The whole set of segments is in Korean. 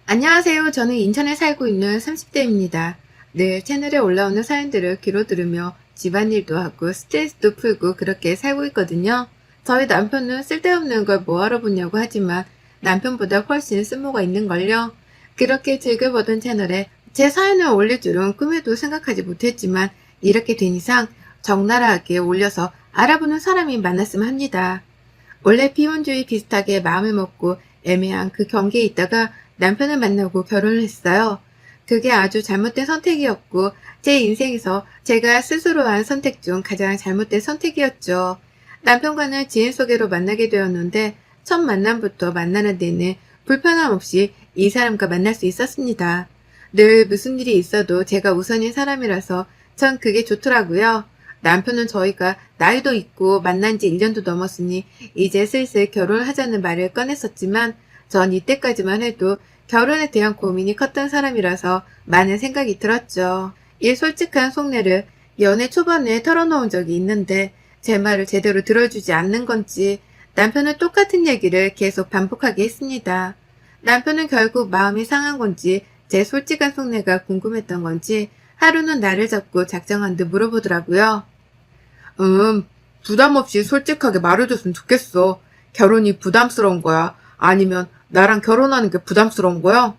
안녕하세요. 저는 인천에 살고 있는 30대입니다. 늘 채널에 올라오는 사연들을 귀로 들으며 집안일도 하고 스트레스도 풀고 그렇게 살고 있거든요. 저희 남편은 쓸데없는 걸 뭐하러 보냐고 하지만 남편보다 훨씬 쓸모가 있는걸요. 그렇게 즐겨보던 채널에 제 사연을 올릴 줄은 꿈에도 생각하지 못했지만 이렇게 된 이상 적나라하게 올려서 알아보는 사람이 많았으면 합니다. 원래 비혼주의 비슷하게 마음을 먹고 애매한 그 경계에 있다가 남편을 만나고 결혼을 했어요. 그게 아주 잘못된 선택이었고 제 인생에서 제가 스스로 한 선택 중 가장 잘못된 선택이었죠. 남편과는 지인 소개로 만나게 되었는데 첫 만남부터 만나는 데는 불편함 없이 이 사람과 만날 수 있었습니다. 늘 무슨 일이 있어도 제가 우선인 사람이라서 전 그게 좋더라고요. 남편은 저희가 나이도 있고 만난 지 1년도 넘었으니 이제 슬슬 결혼을 하자는 말을 꺼냈었지만 전 이때까지만 해도 결혼에 대한 고민이 컸던 사람이라서 많은 생각이 들었죠. 이 솔직한 속내를 연애 초반에 털어놓은 적이 있는데 제 말을 제대로 들어주지 않는 건지 남편은 똑같은 얘기를 계속 반복하게 했습니다. 남편은 결국 마음이 상한 건지 제 솔직한 속내가 궁금했던 건지 하루는 나를 잡고 작정한 듯 물어보더라고요. 부담 없이 솔직하게 말해줬으면 좋겠어. 결혼이 부담스러운 거야? 아니면 나랑 결혼하는 게 부담스러운 거야?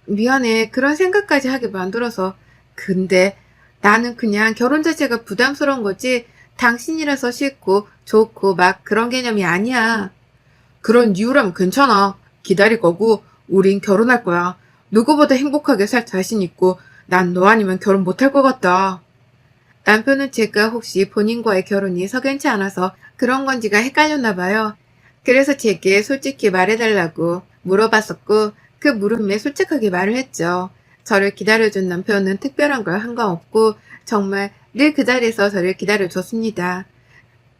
미안해. 그런 생각까지 하게 만들어서. 근데 나는 그냥 결혼 자체가 부담스러운 거지 당신이라서 싫고 좋고 막 그런 개념이 아니야. 그런 이유라면 괜찮아. 기다릴 거고 우린 결혼할 거야. 누구보다 행복하게 살 자신 있고 난 너 아니면 결혼 못할 것 같다. 남편은 제가 혹시 본인과의 결혼이 석연치 않아서 그런 건지가 헷갈렸나 봐요. 그래서 제게 솔직히 말해달라고 물어봤었고 그 물음에 솔직하게 말을 했죠. 저를 기다려준 남편은 특별한 걸 한 거 없고 정말 늘 그 자리에서 저를 기다려줬습니다.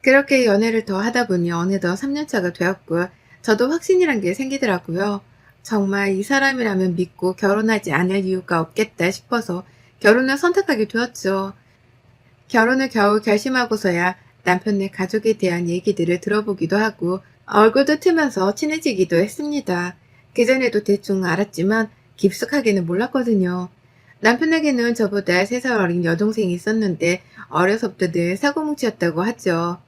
그렇게 연애를 더 하다 보니 어느덧 3년차가 되었고 저도 확신이란 게 생기더라고요. 정말 이 사람이라면 믿고 결혼하지 않을 이유가 없겠다 싶어서 결혼을 선택하게 되었죠. 결혼을 겨우 결심하고서야 남편네 가족에 대한 얘기들을 들어보기도 하고 얼굴도 트면서 친해지기도 했습니다. 그전에도 대충 알았지만 깊숙하게는 몰랐거든요. 남편에게는 저보다 3살 어린 여동생이 있었는데 어려서부터 늘 사고뭉치였다고 하죠.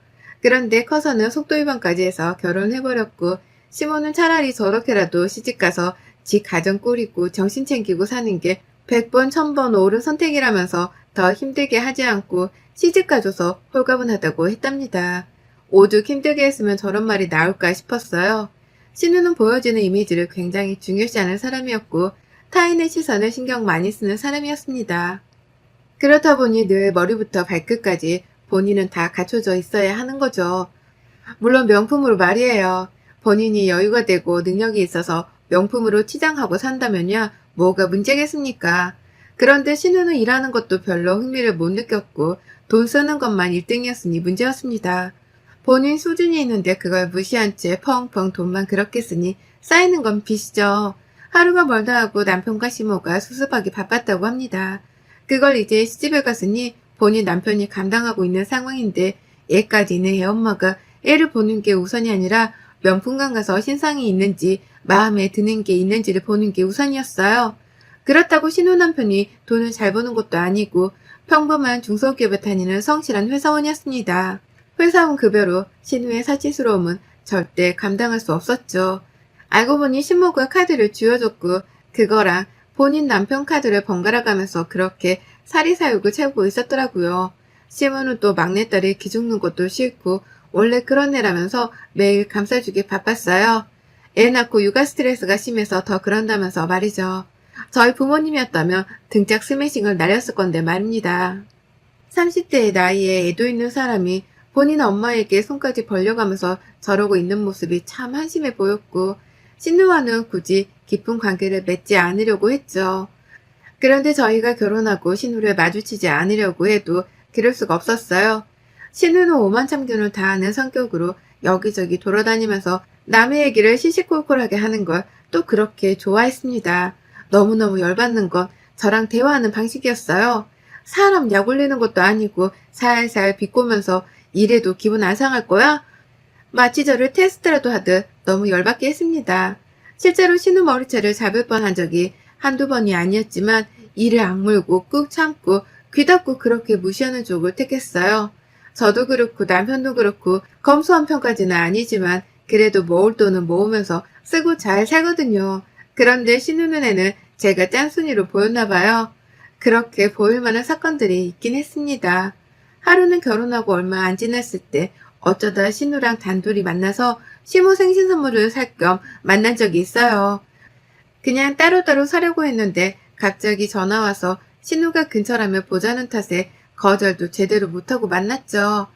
그런데 커서는 속도위반까지 해서 결혼해버렸고 시모는 차라리 저렇게라도 시집가서 지 가정 꾸리고 정신 챙기고 사는 게 100번 1000번 옳은 선택이라면서 더 힘들게 하지 않고 시집가줘서 홀가분하다고 했답니다. 오죽 힘들게 했으면 저런 말이 나올까 싶었어요. 신우는 보여지는 이미지를 굉장히 중요시하는 사람이었고 타인의 시선을 신경 많이 쓰는 사람이었습니다. 그렇다 보니 늘 머리부터 발끝까지 본인은 다 갖춰져 있어야 하는 거죠. 물론 명품으로 말이에요. 본인이 여유가 되고 능력이 있어서 명품으로 치장하고 산다면야 뭐가 문제겠습니까? 그런데 신우는 일하는 것도 별로 흥미를 못 느꼈고 돈 쓰는 것만 1등이었으니 문제였습니다. 본인 수준이 있는데 그걸 무시한 채 펑펑 돈만 그렇게 쓰니 쌓이는 건 빚이죠. 하루가 멀다 하고 남편과 시모가 수습하기 바빴다고 합니다. 그걸 이제 시집에 갔으니 본인 남편이 감당하고 있는 상황인데 얘까지는 애엄마가 애를 보는 게 우선이 아니라 명품관 가서 신상이 있는지 마음에 드는 게 있는지를 보는 게 우선이었어요. 그렇다고 신우 남편이 돈을 잘 버는 것도 아니고 평범한 중소기업에 다니는 성실한 회사원이었습니다. 회사원 급여로 신우의 사치스러움은 절대 감당할 수 없었죠. 알고 보니 신모가 카드를 쥐어줬고 그거랑 본인 남편 카드를 번갈아 가면서 그렇게 사리사욕을 채우고 있었더라고요. 시모는 또 막내딸이 기죽는 것도 싫고 원래 그런 애라면서 매일 감싸주기 바빴어요. 애 낳고 육아 스트레스가 심해서 더 그런다면서 말이죠. 저희 부모님이었다면 등짝 스매싱을 날렸을 건데 말입니다. 30대의 나이에 애도 있는 사람이 본인 엄마에게 손까지 벌려가면서 저러고 있는 모습이 참 한심해 보였고 신우와는 굳이 깊은 관계를 맺지 않으려고 했죠. 그런데 저희가 결혼하고 신우를 마주치지 않으려고 해도 그럴 수가 없었어요. 신우는 오만참견을 다하는 성격으로 여기저기 돌아다니면서 남의 얘기를 시시콜콜하게 하는 걸 또 그렇게 좋아했습니다. 너무너무 열받는 건 저랑 대화하는 방식이었어요. 사람 약 올리는 것도 아니고 살살 비꼬면서 이래도 기분 안 상할 거야? 마치 저를 테스트라도 하듯 너무 열받게 했습니다. 실제로 신우 머리채를 잡을 뻔한 적이 한두 번이 아니었지만 이를 악물고 꾹 참고 귀닫고 그렇게 무시하는 쪽을 택했어요. 저도 그렇고 남편도 그렇고 검소한 편까지는 아니지만 그래도 모을 돈은 모으면서 쓰고 잘 살거든요. 그런데 신우 눈에는 제가 짠순이로 보였나 봐요. 그렇게 보일 만한 사건들이 있긴 했습니다. 하루는 결혼하고 얼마 안 지났을 때 어쩌다 신우랑 단둘이 만나서 시모 생신 선물을 살 겸 만난 적이 있어요. 그냥 따로따로 사려고 했는데 갑자기 전화 와서 신우가 근처라며 보자는 탓에 거절도 제대로 못하고 만났죠.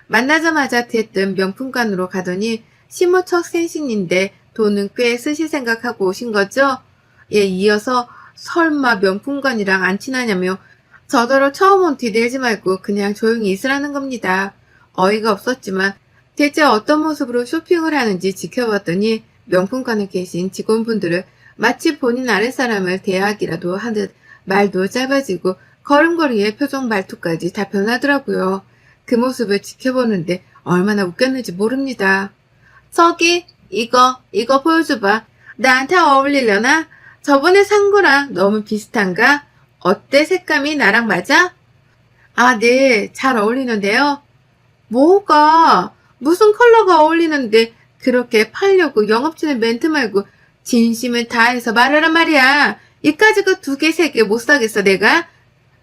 만나자마자 대뜸 명품관으로 가더니 시모 첫 생신인데 돈은 꽤 쓰실 생각하고 오신 거죠? 예, 이어서 설마 명품관이랑 안 친하냐며 저더러 처음 온 뒤 내지 말고 그냥 조용히 있으라는 겁니다. 어이가 없었지만 대체 어떤 모습으로 쇼핑을 하는지 지켜봤더니 명품관에 계신 직원분들을 마치 본인 아랫사람을 대하기라도 하듯 말도 짧아지고 걸음걸이의 표정 말투까지 다 변하더라고요. 그 모습을 지켜보는데 얼마나 웃겼는지 모릅니다. 저기 이거 보여줘봐. 나한테 어울리려나? 저번에 산 거랑 너무 비슷한가? 어때? 색감이 나랑 맞아? 아, 네. 잘 어울리는데요. 뭐가? 무슨 컬러가 어울리는데 그렇게 팔려고 영업진의 멘트 말고 진심을 다해서 말하란 말이야. 이까짓 거 2개, 3개 못 사겠어, 내가?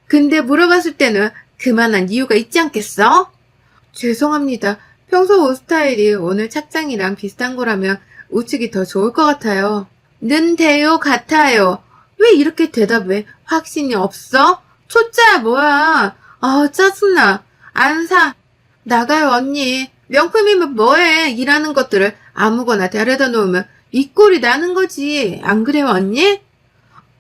근데 물어봤을 때는 그만한 이유가 있지 않겠어? 죄송합니다. 평소 옷 스타일이 오늘 착장이랑 비슷한 거라면 우측이 더 좋을 것 같아요. 는데요, 같아요. 왜 이렇게 대답해? 확신이 없어? 초짜야, 뭐야. 아, 짜증나. 안 사. 나가요, 언니. 명품이면 뭐해? 일하는 것들을 아무거나 데려다 놓으면 이 꼴이 나는 거지. 안 그래요, 언니?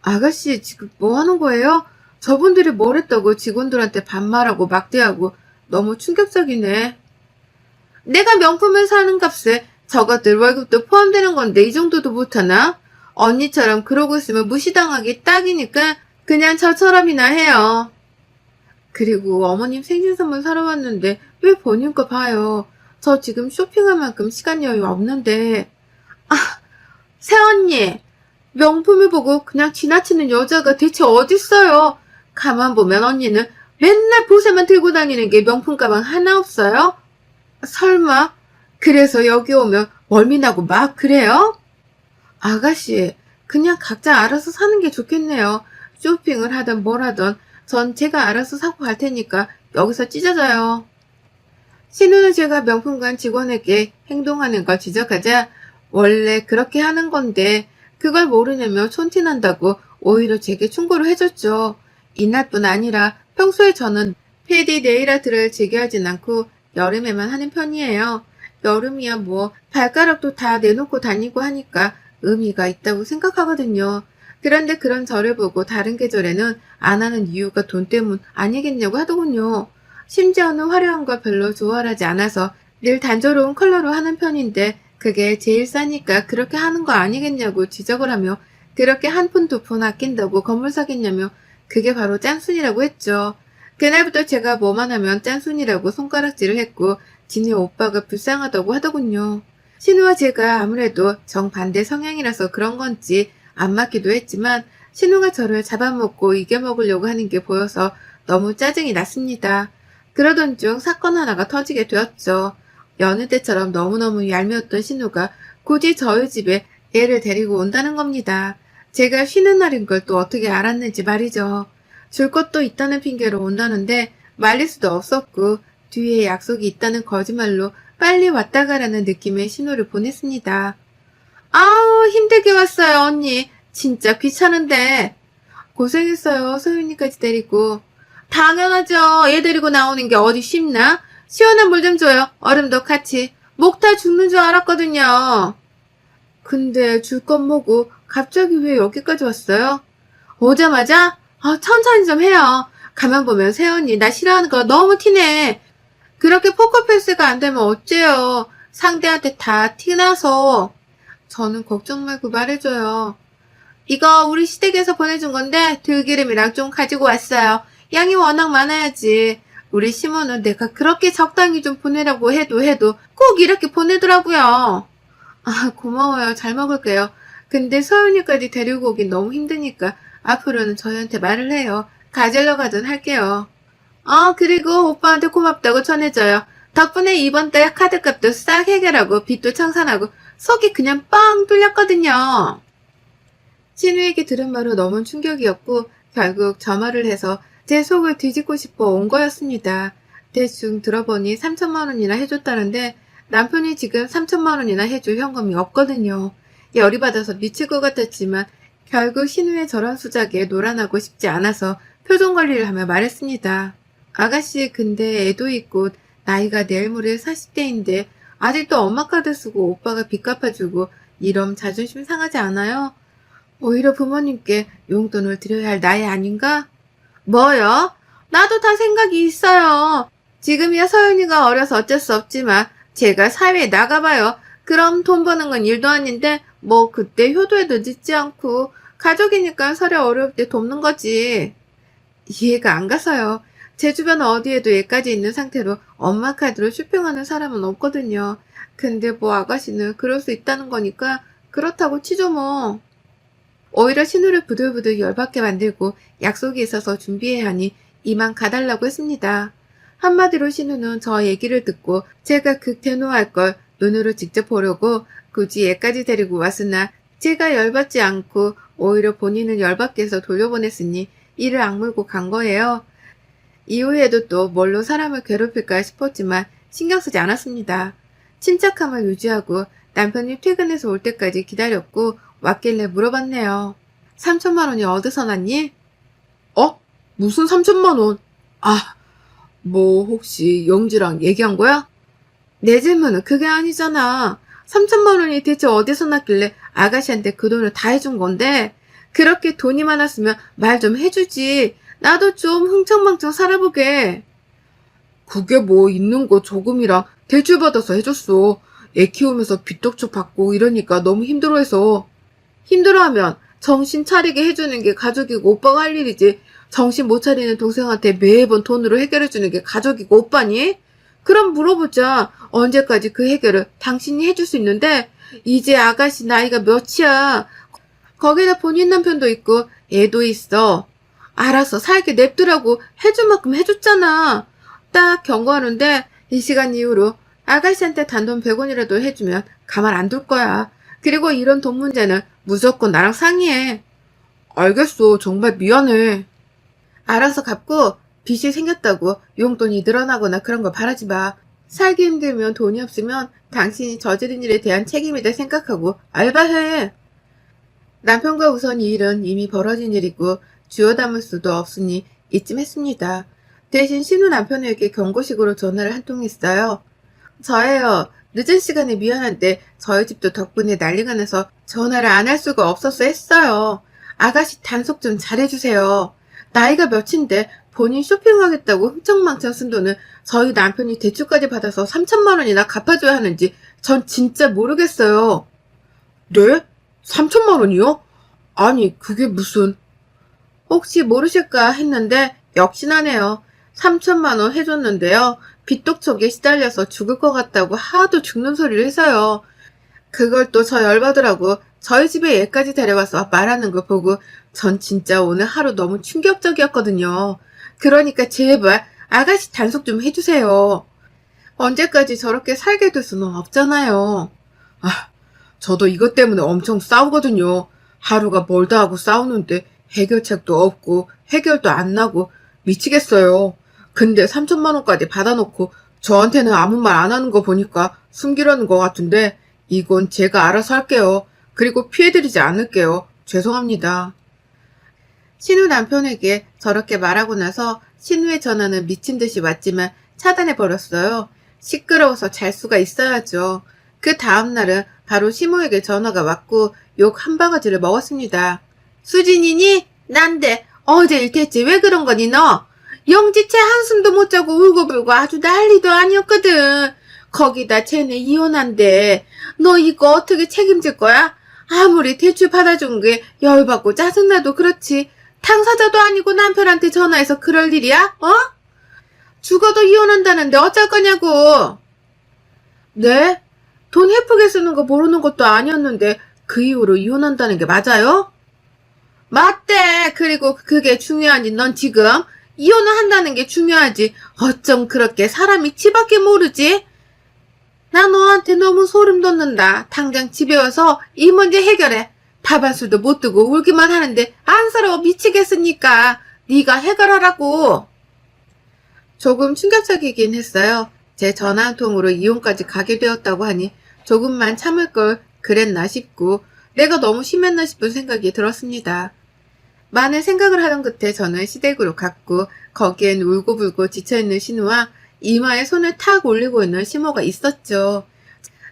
아가씨, 지금 뭐 하는 거예요? 저분들이 뭘 했다고 직원들한테 반말하고 막대하고 너무 충격적이네. 내가 명품을 사는 값에 저것들 월급도 포함되는 건데 이 정도도 못하나? 언니처럼 그러고 있으면 무시당하기 딱이니까 그냥 저처럼이나 해요. 그리고 어머님 생신 선물 사러 왔는데 왜 본인 거 봐요? 저 지금 쇼핑할 만큼 시간 여유 없는데. 아, 새언니. 명품을 보고 그냥 지나치는 여자가 대체 어딨어요? 가만 보면 언니는 맨날 보세만 들고 다니는 게 명품 가방 하나 없어요? 설마 그래서 여기 오면 멀미나고 막 그래요? 아가씨, 그냥 각자 알아서 사는 게 좋겠네요. 쇼핑을 하든 뭘 하든 전 제가 알아서 사고 갈 테니까 여기서 찢어져요. 신우는 제가 명품관 직원에게 행동하는 걸 지적하자 원래 그렇게 하는 건데 그걸 모르냐며 촌티난다고 오히려 제게 충고를 해줬죠. 이날뿐 아니라 평소에 저는 패디 네일아트를 즐겨하진 않고 여름에만 하는 편이에요. 여름이야 뭐 발가락도 다 내놓고 다니고 하니까 의미가 있다고 생각하거든요. 그런데 그런 저를 보고 다른 계절에는 안 하는 이유가 돈 때문 아니겠냐고 하더군요. 심지어는 화려한 걸 별로 좋아하지 않아서 늘 단조로운 컬러로 하는 편인데 그게 제일 싸니까 그렇게 하는 거 아니겠냐고 지적을 하며 그렇게 한 푼 두 푼 아낀다고 건물 사겠냐며 그게 바로 짠순이라고 했죠. 그날부터 제가 뭐만 하면 짠순이라고 손가락질을 했고 지네 오빠가 불쌍하다고 하더군요. 신우와 제가 아무래도 정반대 성향이라서 그런 건지 안 맞기도 했지만 신우가 저를 잡아먹고 이겨먹으려고 하는 게 보여서 너무 짜증이 났습니다. 그러던 중 사건 하나가 터지게 되었죠. 여느 때처럼 너무너무 얄미웠던 신우가 굳이 저희 집에 애를 데리고 온다는 겁니다. 제가 쉬는 날인 걸 또 어떻게 알았는지 말이죠. 줄 것도 있다는 핑계로 온다는데 말릴 수도 없었고 뒤에 약속이 있다는 거짓말로 빨리 왔다 가라는 느낌의 신호를 보냈습니다. 아우 힘들게 왔어요 언니. 진짜 귀찮은데. 고생했어요 소윤이까지 데리고. 당연하죠. 얘 데리고 나오는 게 어디 쉽나? 시원한 물 좀 줘요. 얼음도 같이. 목 다 죽는 줄 알았거든요. 근데 줄 건 뭐고 갑자기 왜 여기까지 왔어요? 오자마자? 천천히 좀 해요. 가만 보면 새언니 나 싫어하는 거 너무 티네. 그렇게 포커페이스가 안 되면 어째요. 상대한테 다 티나서. 저는 걱정 말고 말해줘요. 이거 우리 시댁에서 보내준 건데 들기름이랑 좀 가지고 왔어요. 양이 워낙 많아야지. 우리 시모는 내가 그렇게 적당히 좀 보내라고 해도 꼭 이렇게 보내더라고요. 아, 고마워요. 잘 먹을게요. 근데 서윤이까지 데리고 오긴 너무 힘드니까 앞으로는 저희한테 말을 해요. 가젤러 가든 할게요. 그리고 오빠한테 고맙다고 전해줘요. 덕분에 이번 달 카드값도 싹 해결하고 빚도 청산하고 속이 그냥 빵 뚫렸거든요. 신우에게 들은 말은 너무 충격이었고 결국 저 말을 해서 제 속을 뒤집고 싶어 온 거였습니다. 대충 들어보니 3천만 원이나 해줬다는데 남편이 지금 3천만 원이나 해줄 현금이 없거든요. 열이 받아서 미칠 것 같았지만 결국 신우의 저런 수작에 놀아나고 싶지 않아서 표정 관리를 하며 말했습니다. 아가씨 근데 애도 있고 나이가 내일 모레 40대인데 아직도 엄마 카드 쓰고 오빠가 빚 갚아주고 이러면 자존심 상하지 않아요? 오히려 부모님께 용돈을 드려야 할 나이 아닌가? 뭐요? 나도 다 생각이 있어요. 지금이야 서윤이가 어려서 어쩔 수 없지만 제가 사회에 나가봐요. 그럼 돈 버는 건 일도 아닌데 뭐 그때 효도에도 늦지 않고 가족이니까 서로 어려울 때 돕는 거지. 이해가 안 가서요. 제 주변 어디에도 얘까지 있는 상태로 엄마 카드로 쇼핑하는 사람은 없거든요. 근데 뭐 아가씨는 그럴 수 있다는 거니까 그렇다고 치죠 뭐. 오히려 신우를 부들부들 열받게 만들고 약속이 있어서 준비해야 하니 이만 가달라고 했습니다. 한마디로 신우는 저 얘기를 듣고 제가 극대노할 걸 눈으로 직접 보려고 굳이 얘까지 데리고 왔으나 제가 열받지 않고 오히려 본인을 열받게 해서 돌려보냈으니 이를 악물고 간 거예요. 이후에도 또 뭘로 사람을 괴롭힐까 싶었지만 신경 쓰지 않았습니다. 침착함을 유지하고 남편이 퇴근해서 올 때까지 기다렸고 왔길래 물어봤네요. 3천만 원이 어디서 났니? 무슨 3천만 원? 뭐 혹시 영지랑 얘기한 거야? 내 질문은 그게 아니잖아. 3천만 원이 대체 어디서 났길래 아가씨한테 그 돈을 다 해준 건데 그렇게 돈이 많았으면 말 좀 해주지. 나도 좀 흥청망청 살아보게. 그게 뭐 있는 거 조금이랑 대출받아서 해줬어. 애 키우면서 빚독촉 받고 이러니까 너무 힘들어해서. 힘들어하면 정신 차리게 해주는 게 가족이고 오빠가 할 일이지. 정신 못 차리는 동생한테 매번 돈으로 해결해주는 게 가족이고 오빠니? 그럼 물어보자. 언제까지 그 해결을 당신이 해줄 수 있는데 이제 아가씨 나이가 몇이야. 거기다 본인 남편도 있고 애도 있어. 알아서 살게 냅두라고 해줄 만큼 해줬잖아. 딱 경고하는데 이 시간 이후로 아가씨한테 단돈 100원이라도 해주면 가만 안 둘 거야. 그리고 이런 돈 문제는 무조건 나랑 상의해. 알겠어. 정말 미안해. 알아서 갚고 빚이 생겼다고 용돈이 늘어나거나 그런 거 바라지 마. 살기 힘들면 돈이 없으면 당신이 저지른 일에 대한 책임이다 생각하고 알바해. 남편과 우선 이 일은 이미 벌어진 일이고 주워 담을 수도 없으니 이쯤 했습니다. 대신 신우 남편에게 경고식으로 전화를 한 통 했어요. 저예요. 늦은 시간에 미안한데 저희 집도 덕분에 난리가 나서 전화를 안 할 수가 없어서 했어요. 아가씨 단속 좀 잘해주세요. 나이가 몇인데 본인 쇼핑하겠다고 흥청망청 쓴 돈을 저희 남편이 대출까지 받아서 3천만 원이나 갚아줘야 하는지 전 진짜 모르겠어요. 네? 3천만 원이요? 아니 그게 무슨... 혹시 모르실까 했는데 역시나네요. 3천만 원 해줬는데요. 빚독촉에 시달려서 죽을 것 같다고 하도 죽는 소리를 해서요. 그걸 또 저 열받으라고 저희 집에 얘까지 데려와서 말하는 거 보고 전 진짜 오늘 하루 너무 충격적이었거든요. 그러니까 제발 아가씨 단속 좀 해주세요. 언제까지 저렇게 살게 될 수는 없잖아요. 저도 이것 때문에 엄청 싸우거든요. 하루가 멀다 하고 싸우는데 해결책도 없고 해결도 안 나고 미치겠어요. 근데 3천만 원까지 받아놓고 저한테는 아무 말 안 하는 거 보니까 숨기려는 것 같은데 이건 제가 알아서 할게요. 그리고 피해드리지 않을게요. 죄송합니다. 신우 남편에게 저렇게 말하고 나서 신우의 전화는 미친 듯이 왔지만 차단해버렸어요. 시끄러워서 잘 수가 있어야죠. 그 다음날은 바로 시모에게 전화가 왔고 욕 한 바가지를 먹었습니다. 수진이니? 난데 어제 일 됐지 왜 그런 거니 너? 영지채 한숨도 못 자고 울고불고 아주 난리도 아니었거든. 거기다 쟤네 이혼한대. 너 이거 어떻게 책임질 거야? 아무리 대출 받아준 게 열받고 짜증나도 그렇지. 당사자도 아니고 남편한테 전화해서 그럴 일이야? 죽어도 이혼한다는데 어쩔 거냐고. 네? 돈 헤프게 쓰는 거 모르는 것도 아니었는데 그 이후로 이혼한다는 게 맞아요? 맞대. 그리고 그게 중요하니 넌 지금 이혼을 한다는 게 중요하지. 어쩜 그렇게 사람이 지밖에 모르지? 나 너한테 너무 소름 돋는다. 당장 집에 와서 이 문제 해결해. 밥 한 술도 못 두고 울기만 하는데 안쓰러워 미치겠으니까 네가 해결하라고. 조금 충격적이긴 했어요. 제 전화 한 통으로 이혼까지 가게 되었다고 하니 조금만 참을 걸 그랬나 싶고 내가 너무 심했나 싶은 생각이 들었습니다. 많은 생각을 하던 끝에 저는 시댁으로 갔고 거기엔 울고불고 지쳐있는 신우와 이마에 손을 탁 올리고 있는 시모가 있었죠.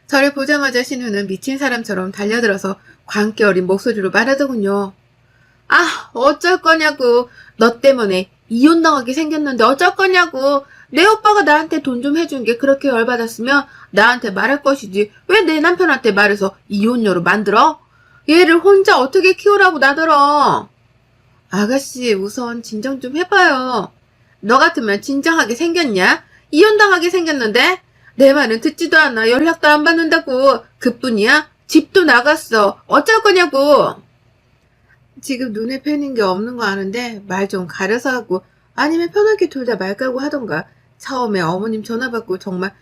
저를 보자마자 신우는 미친 사람처럼 달려들어서 광기 어린 목소리로 말하더군요. 아, 어쩔 거냐고. 너 때문에 이혼당하게 생겼는데 어쩔 거냐고. 내 오빠가 나한테 돈 좀 해준 게 그렇게 열받았으면 나한테 말할 것이지. 왜 내 남편한테 말해서 이혼녀로 만들어? 얘를 혼자 어떻게 키우라고 나더러. 아가씨, 우선 진정 좀 해봐요. 너 같으면 진정하게 생겼냐? 이혼당하게 생겼는데? 내 말은 듣지도 않아. 연락도 안 받는다고. 그뿐이야? 집도 나갔어. 어쩔 거냐고. 지금 눈에 뵈는 게 없는 거 아는데 말 좀 가려서 하고 아니면 편하게 둘 다 말까고 하던가. 처음에 어머님 전화 받고 정말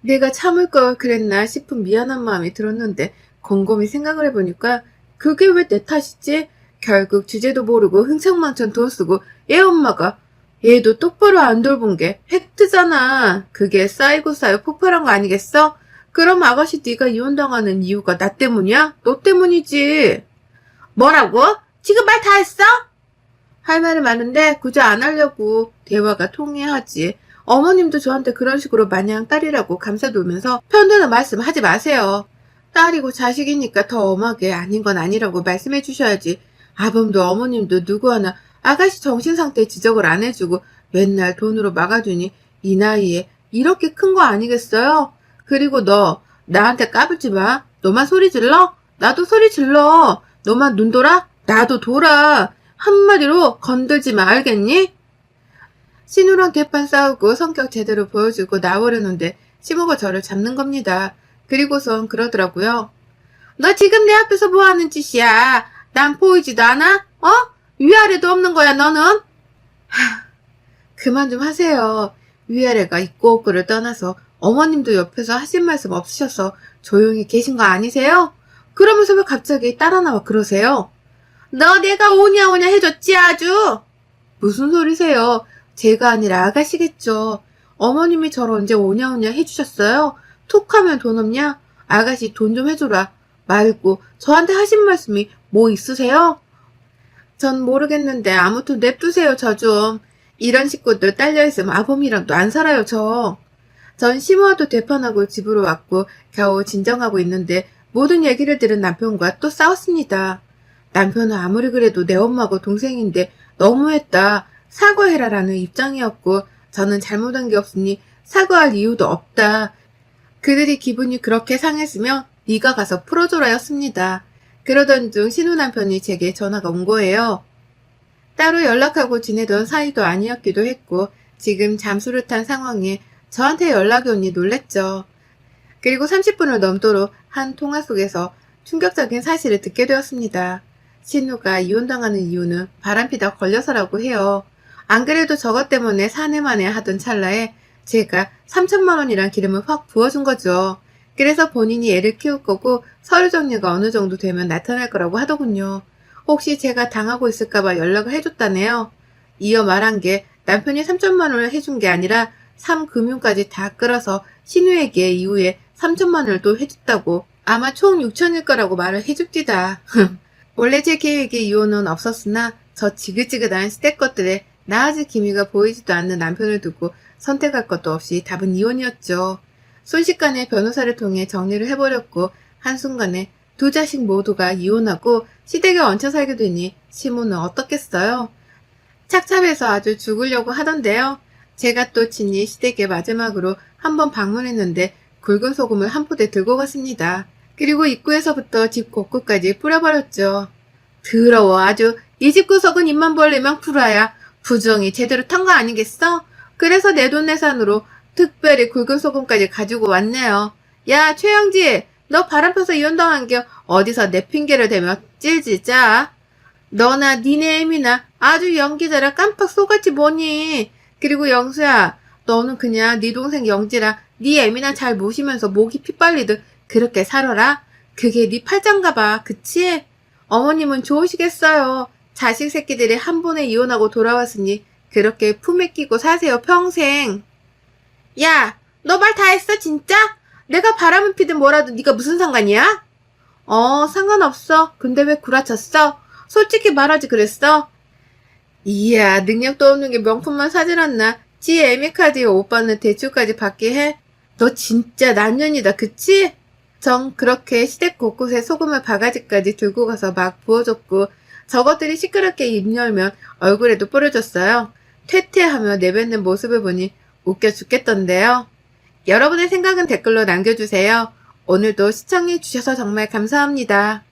내가 참을 걸 그랬나 싶은 미안한 마음이 들었는데 곰곰이 생각을 해보니까 그게 왜 내 탓이지? 결국 주제도 모르고 흥청망청 돈 쓰고 얘 엄마가 얘도 똑바로 안 돌본 게 팩트잖아. 그게 쌓이고 쌓여 폭발한 거 아니겠어? 그럼 아가씨 네가 이혼당하는 이유가 나 때문이야? 너 때문이지. 뭐라고? 지금 말 다 했어? 할 말은 많은데 굳이 안 하려고 대화가 통해야지. 어머님도 저한테 그런 식으로 마냥 딸이라고 감싸돌면서 편드는 말씀 하지 마세요. 딸이고 자식이니까 더 엄하게 아닌 건 아니라고 말씀해 주셔야지. 아범도 어머님도 누구 하나 아가씨 정신상태 지적을 안 해주고 맨날 돈으로 막아주니 이 나이에 이렇게 큰 거 아니겠어요? 그리고 너 나한테 까불지 마. 너만 소리 질러? 나도 소리 질러. 너만 눈 돌아? 나도 돌아. 한마디로 건들지 마, 알겠니? 신우랑 대판 싸우고 성격 제대로 보여주고 나오려는데 시모가 저를 잡는 겁니다. 그리고선 그러더라고요. 너 지금 내 앞에서 뭐 하는 짓이야? 난 보이지도 않아? 어? 위아래도 없는 거야, 너는? 그만 좀 하세요. 위아래가 있고 없고를 떠나서 어머님도 옆에서 하신 말씀 없으셔서 조용히 계신 거 아니세요? 그러면서 왜 갑자기 따라 나와 그러세요? 너 내가 오냐 오냐 해줬지 아주? 무슨 소리세요? 제가 아니라 아가씨겠죠. 어머님이 저를 언제 오냐 오냐 해주셨어요? 툭하면 돈 없냐? 아가씨 돈 좀 해줘라. 말고 저한테 하신 말씀이 뭐 있으세요? 전 모르겠는데 아무튼 냅두세요 저 좀. 이런 식구들 딸려있으면 아범이랑도 안 살아요 저. 전 시모와도 되판하고 집으로 왔고 겨우 진정하고 있는데 모든 얘기를 들은 남편과 또 싸웠습니다. 남편은 아무리 그래도 내 엄마고 동생인데 너무했다. 사과해라라는 입장이었고 저는 잘못한 게 없으니 사과할 이유도 없다. 그들이 기분이 그렇게 상했으면 네가 가서 풀어줘라였습니다. 그러던 중 신우 남편이 제게 전화가 온 거예요. 따로 연락하고 지내던 사이도 아니었기도 했고 지금 잠수를 탄 상황에 저한테 연락이 오니 놀랬죠. 그리고 30분을 넘도록 한 통화 속에서 충격적인 사실을 듣게 되었습니다. 신우가 이혼당하는 이유는 바람피다 걸려서라고 해요. 안 그래도 저것 때문에 사내만에 하던 찰나에 제가 3천만 원이란 기름을 확 부어준 거죠. 그래서 본인이 애를 키울 거고 서류 정리가 어느 정도 되면 나타날 거라고 하더군요. 혹시 제가 당하고 있을까봐 연락을 해줬다네요. 이어 말한 게 남편이 3천만 원을 해준 게 아니라 3금융까지 다 끌어서 신우에게 이후에 3천만 원을 또 해줬다고. 아마 총 6천일 거라고 말을 해줍디다. 원래 제 계획에 이혼은 없었으나 저 지긋지긋한 시댁 것들에 나아질 기미가 보이지도 않는 남편을 두고 선택할 것도 없이 답은 이혼이었죠. 순식간에 변호사를 통해 정리를 해버렸고 한순간에 두 자식 모두가 이혼하고 시댁에 얹혀 살게 되니 시모는 어떻겠어요? 착잡해서 아주 죽으려고 하던데요. 제가 또 친히 시댁에 마지막으로 한번 방문했는데 굵은 소금을 한 포대 들고 갔습니다. 그리고 입구에서부터 집 곳곳까지 뿌려버렸죠. 더러워 아주. 이 집 구석은 입만 벌리면 풀어야 부정이 제대로 탄 거 아니겠어? 그래서 내돈내산으로 특별히 굵은 소금까지 가지고 왔네요. 야 최영지, 너 바람 펴서 이혼당한 게 어디서 내 핑계를 대며 찔질 짜. 너나 니네 애미나 아주 연기자라 깜빡 속았지 뭐니. 그리고 영수야, 너는 그냥 네 동생 영지랑 네 애미나 잘 모시면서 목이 피 빨리듯 그렇게 살아라. 그게 네 팔짱가 봐. 그치? 어머님은 좋으시겠어요. 자식 새끼들이 한 번에 이혼하고 돌아왔으니 그렇게 품에 끼고 사세요, 평생. 야, 너 말 다 했어, 진짜? 내가 바람을 피든 뭐라도 네가 무슨 상관이야? 상관없어. 근데 왜 구라쳤어? 솔직히 말하지 그랬어? 이야, 능력도 없는 게 명품만 사질 않나? 지 애미카드에 오빠는 대출까지 받게 해? 너 진짜 난년이다, 그치? 정 그렇게 시댁 곳곳에 소금을 바가지까지 들고 가서 막 부어줬고 저것들이 시끄럽게 입 열면 얼굴에도 뿌려줬어요. 퇴퇴하며 내뱉는 모습을 보니 웃겨 죽겠던데요. 여러분의 생각은 댓글로 남겨주세요. 오늘도 시청해주셔서 정말 감사합니다.